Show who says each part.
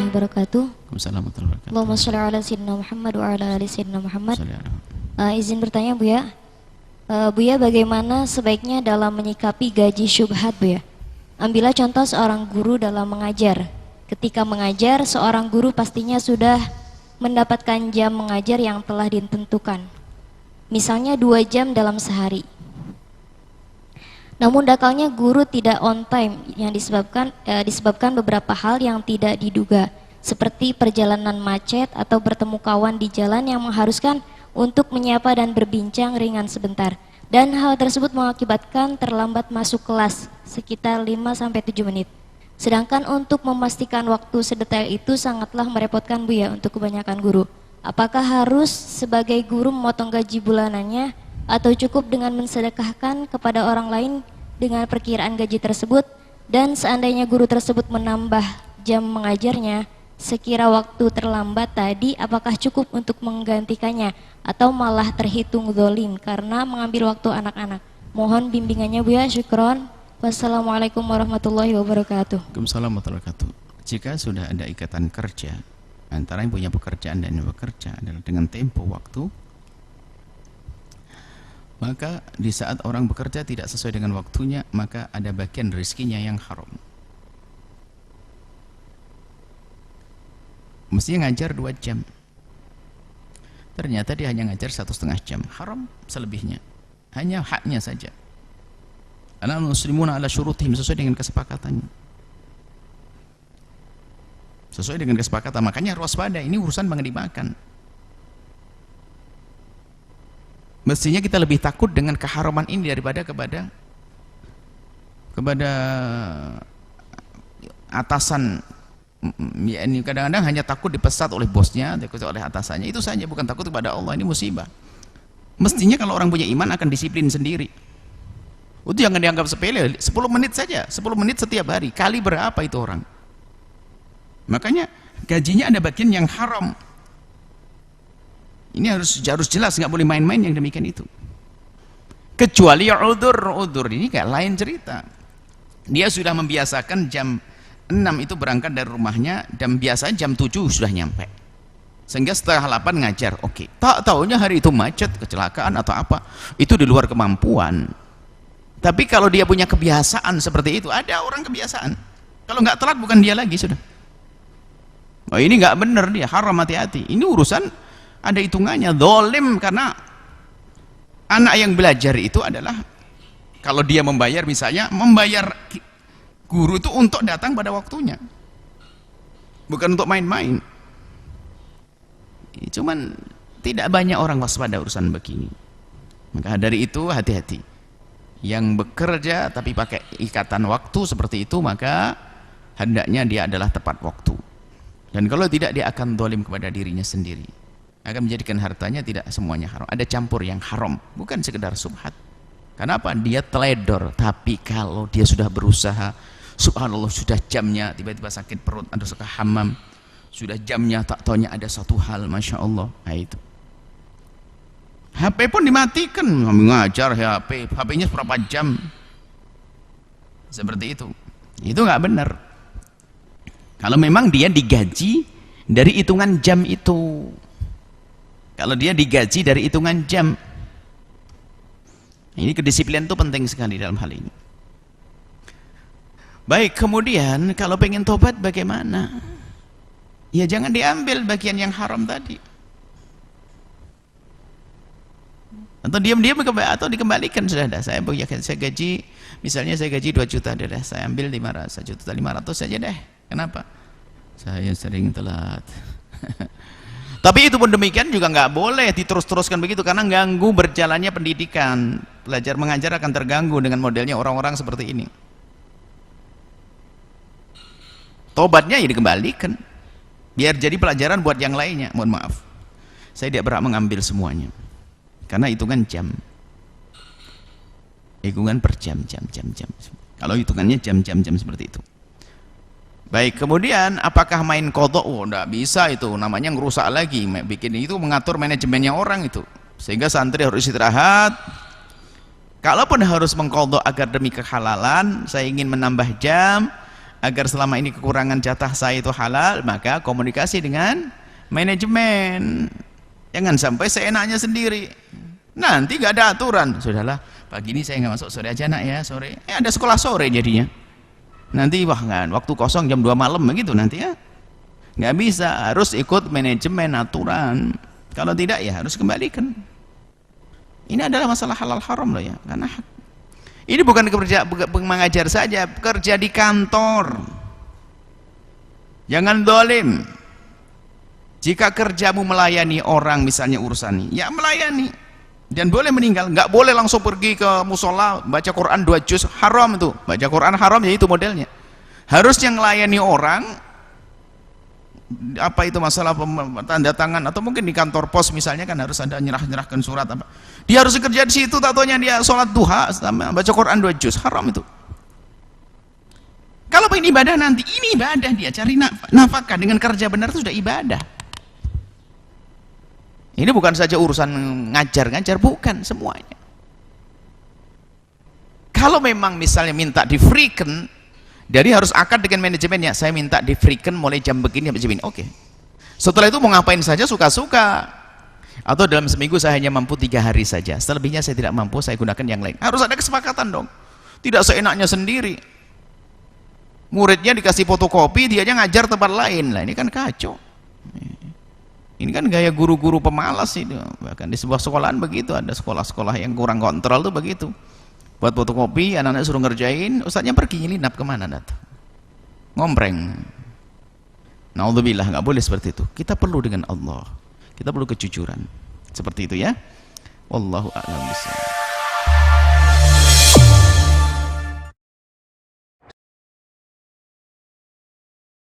Speaker 1: warahmatullahi wabarakatuh.
Speaker 2: Waalaikumsalam warahmatullahi wabarakatuh.
Speaker 1: Allahumma sholli ala sayyidina Muhammad wa ala ali sayyidina Muhammad.
Speaker 2: Sholli ala
Speaker 1: Izin bertanya Buya, Buya bagaimana sebaiknya dalam menyikapi gaji syubhat Buya? Ambillah contoh seorang guru dalam mengajar. Ketika mengajar, seorang guru pastinya sudah mendapatkan jam mengajar yang telah ditentukan. Misalnya 2 jam dalam sehari. Namun dakalnya guru tidak on time yang disebabkan beberapa hal yang tidak diduga, seperti perjalanan macet atau bertemu kawan di jalan yang mengharuskan untuk menyapa dan berbincang ringan sebentar. Dan hal tersebut mengakibatkan terlambat masuk kelas sekitar 5-7 menit. Sedangkan untuk memastikan waktu sedetail itu sangatlah merepotkan Buya untuk kebanyakan guru. Apakah harus sebagai guru memotong gaji bulanannya atau cukup dengan mensedekahkan kepada orang lain dengan perkiraan gaji tersebut? Dan seandainya guru tersebut menambah jam mengajarnya sekira waktu terlambat tadi, apakah cukup untuk menggantikannya atau malah terhitung zalim karena mengambil waktu anak-anak? Mohon bimbingannya Buya, syukron. Wassalamualaikum warahmatullahi wabarakatuh.
Speaker 2: Waalaikumsalam warahmatullahi wabarakatuh. Jika sudah ada ikatan kerja antara yang punya pekerjaan dan yang bekerja adalah dengan tempo waktu, maka di saat orang bekerja tidak sesuai dengan waktunya, maka ada bagian rezekinya yang haram. Mestinya ngajar 2 jam, ternyata dia hanya ngajar 1,5 jam, haram selebihnya, hanya haknya saja. Karena muslimuna ala syurutihim, sesuai dengan kesepakatannya, sesuai dengan kesepakatan. Makanya harus waspada, ini urusan mengedimakan. Mestinya kita lebih takut dengan keharaman ini daripada kepada atasan. Ya, ini kadang-kadang hanya takut dipesat oleh bosnya, takut oleh atasannya, itu saja, bukan takut kepada Allah. Ini musibah. Mestinya kalau orang punya iman akan disiplin sendiri. Itu jangan dianggap sepele. 10 menit saja, 10 menit setiap hari, kali berapa itu orang? Makanya gajinya ada bagian yang haram. Ini harus jelas, nggak boleh main-main yang demikian itu. Kecuali udzur ini kayak lain cerita. Dia sudah membiasakan jam 6 itu berangkat dari rumahnya, dan biasa jam 7 sudah nyampe, sehingga setengah 8 ngajar. Oke, tak taunya hari itu macet, kecelakaan atau apa, itu di luar kemampuan. Tapi kalau dia punya kebiasaan seperti itu, ada orang kebiasaan, kalau nggak telat bukan dia lagi sudah. Oh, ini nggak benar, dia haram, hati-hati. Ini urusan ada hitungannya, zalim. Karena anak yang belajar itu adalah, kalau dia membayar, misalnya membayar guru itu untuk datang pada waktunya, bukan untuk main-main. Cuman tidak banyak orang waspada urusan begini. Maka dari itu hati-hati. Yang bekerja tapi pakai ikatan waktu seperti itu, maka hendaknya dia adalah tepat waktu. Dan kalau tidak, dia akan zalim kepada dirinya sendiri, akan menjadikan hartanya tidak semuanya haram. Ada campur yang haram, bukan sekedar subhat. Kenapa? Dia teledor. Tapi kalau dia sudah berusaha, subhanallah, sudah jamnya, tiba-tiba sakit perut, ada suka hamam, sudah jamnya, tak taunya ada satu hal, masya Allah. Nah, itu HP pun dimatikan, ngajar HP-nya berapa jam, seperti itu nggak benar. Kalau memang dia digaji dari hitungan jam itu, kalau dia digaji dari hitungan jam, ini kedisiplinan itu penting sekali dalam hal ini. Baik, kemudian kalau pengen tobat bagaimana? Ya jangan diambil bagian yang haram tadi, atau diam-diam atau dikembalikan. Sudah ada, saya gaji, misalnya saya gaji 2 juta, adalah saya ambil 1.500.000 saja deh. Kenapa? Saya sering telat. Tapi itu pun demikian juga nggak boleh diterus-teruskan begitu, karena ganggu berjalannya pendidikan. Belajar mengajar akan terganggu dengan modelnya orang-orang seperti ini. Tobatnya ya dikembalikan, biar jadi pelajaran buat yang lainnya. Mohon maaf, saya tidak berhak mengambil semuanya, karena hitungan jam, hitungan per jam. Kalau hitungannya jam seperti itu. Baik, kemudian apakah main kodok? Oh, enggak bisa, itu namanya ngerusak lagi. Bikin itu mengatur manajemennya orang itu, sehingga santri harus istirahat. Kalaupun harus mengkodok agar demi kehalalan, saya ingin menambah jam, agar selama ini kekurangan jatah saya itu halal, maka komunikasi dengan manajemen. Jangan sampai seenaknya sendiri, nanti gak ada aturan. Sudahlah, pagi ini saya nggak masuk, sore aja nak ya, sore ada sekolah sore jadinya, nanti wah nggak, waktu kosong jam 2 malam begitu nanti ya. Nggak bisa, harus ikut manajemen aturan. Kalau tidak ya harus kembalikan. Ini adalah masalah halal haram loh ya, karena ini bukan kerja mengajar saja, kerja di kantor. Jangan dolim. Jika kerjamu melayani orang, misalnya urusan, ya melayani, dan boleh meninggal. Nggak boleh langsung pergi ke musola baca Quran 2 juz, haram itu. Baca Quran haram, ya itu modelnya. Harus yang melayani orang, apa itu masalah tanda tangan, atau mungkin di kantor pos misalnya kan harus ada nyerahkan surat apa. Dia harus kerja di situ, tak taunya dia sholat duha baca Quran 2 juz, haram itu. Kalau pengen ibadah nanti, ini ibadah, dia cari nafkah dengan kerja benar itu sudah ibadah. Ini bukan saja urusan ngajar-ngajar, bukan semuanya. Kalau memang misalnya minta di freeken, jadi harus akad dengan manajemennya, saya minta di freeken mulai jam begini sampai jam ini, oke. Setelah itu mau ngapain saja suka-suka, atau dalam seminggu saya hanya mampu 3 hari saja, selebihnya saya tidak mampu, saya gunakan yang lain. Harus ada kesepakatan dong, tidak seenaknya sendiri. Muridnya dikasih fotokopi, dia aja ngajar tempat lain, lah ini kan kacau. Ini kan gaya guru-guru pemalas itu. Bahkan di sebuah sekolahan begitu, ada sekolah-sekolah yang kurang kontrol tuh begitu. Buat fotokopi, anak-anak suruh ngerjain, ustadznya pergi nyelinap kemana datang? Ngompreng. Naudzubillah, nggak boleh seperti itu. Kita perlu dengan Allah. Kita perlu kejujuran. Seperti itu ya. Wallahu a'lam bishawab.